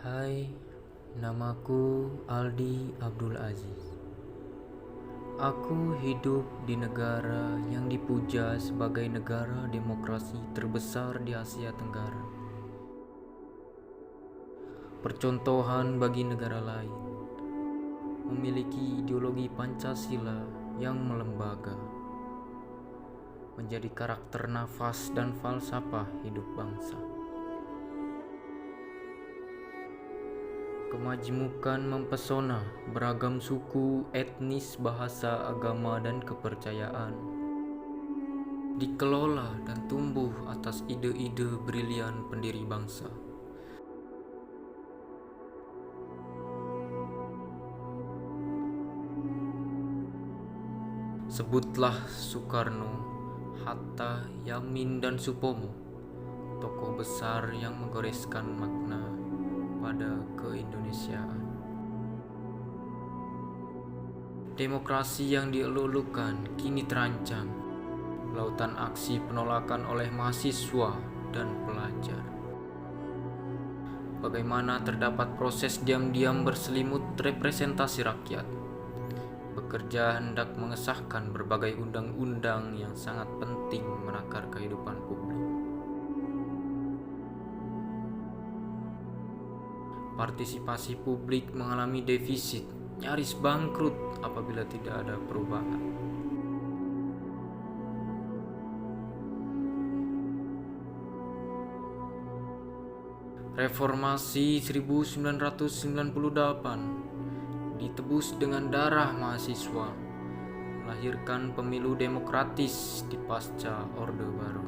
Hai, namaku Aldi Abdul Aziz. Aku hidup di negara yang dipuja sebagai negara demokrasi terbesar di Asia Tenggara. Percontohan bagi negara lain. Memiliki ideologi Pancasila yang melembaga. Menjadi karakter nafas dan falsafah hidup bangsa. Kemajemukan mempesona, beragam suku, etnis, bahasa, agama, dan kepercayaan. Dikelola dan tumbuh atas ide-ide brilian pendiri bangsa. Sebutlah Soekarno, Hatta, Yamin, dan Supomo, tokoh besar yang menggoreskan makna pada keindonesiaan. Demokrasi yang dielulukan kini terancam. Lautan aksi penolakan oleh mahasiswa dan pelajar. Bagaimana terdapat proses diam-diam berselimut representasi rakyat. Bekerja hendak mengesahkan berbagai undang-undang yang sangat penting menakar kehidupan publik. Partisipasi publik mengalami defisit, nyaris bangkrut apabila tidak ada perubahan. Reformasi 1998 ditebus dengan darah mahasiswa, melahirkan pemilu demokratis di pasca Orde Baru.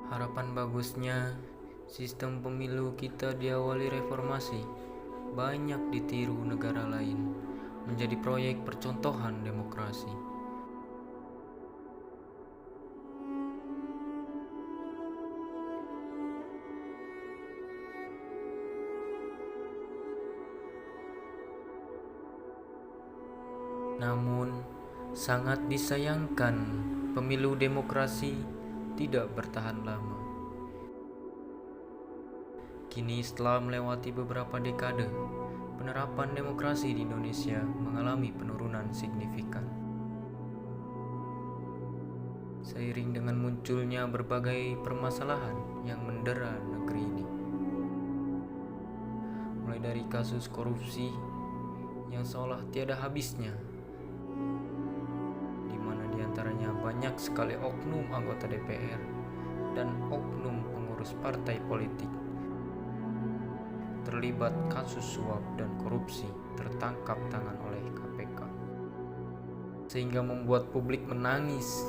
Harapan bagusnya sistem pemilu kita diawali reformasi, banyak ditiru negara lain, menjadi proyek percontohan demokrasi. Namun, sangat disayangkan pemilu demokrasi tidak bertahan lama. Kini setelah melewati beberapa dekade, penerapan demokrasi di Indonesia mengalami penurunan signifikan. Seiring dengan munculnya berbagai permasalahan yang mendera negeri ini. Mulai dari kasus korupsi yang seolah tiada habisnya, di mana diantaranya banyak sekali oknum anggota DPR dan oknum pengurus partai politik terlibat kasus suap dan korupsi tertangkap tangan oleh KPK, sehingga membuat publik menangis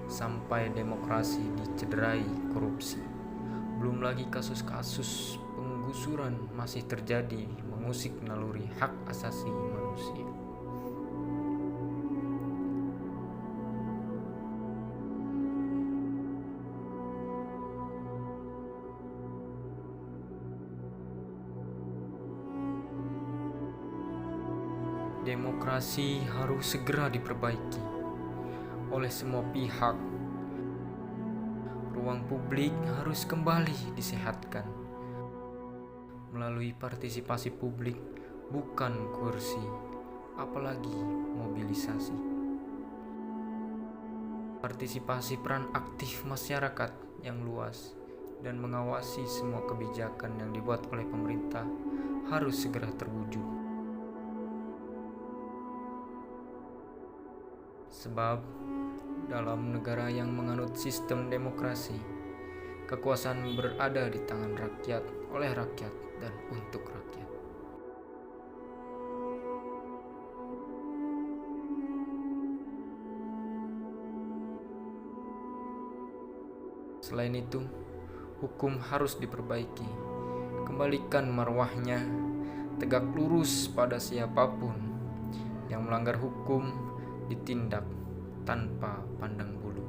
sampai demokrasi dicederai korupsi. Belum lagi kasus-kasus penggusuran masih terjadi mengusik naluri hak asasi manusia. Demokrasi harus segera diperbaiki oleh semua pihak. Ruang publik harus kembali disehatkan melalui partisipasi publik, bukan kursi, apalagi mobilisasi. Partisipasi peran aktif masyarakat yang luas dan mengawasi semua kebijakan yang dibuat oleh pemerintah harus segera terwujud. Sebab dalam negara yang menganut sistem demokrasi, kekuasaan berada di tangan rakyat, oleh rakyat, dan untuk rakyat. Selain itu, hukum harus diperbaiki, kembalikan marwahnya, tegak lurus pada siapapun yang melanggar hukum ditindak tanpa pandang bulu.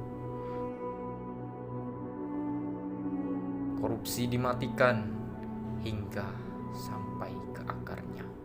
Korupsi dimatikan hingga sampai ke akarnya.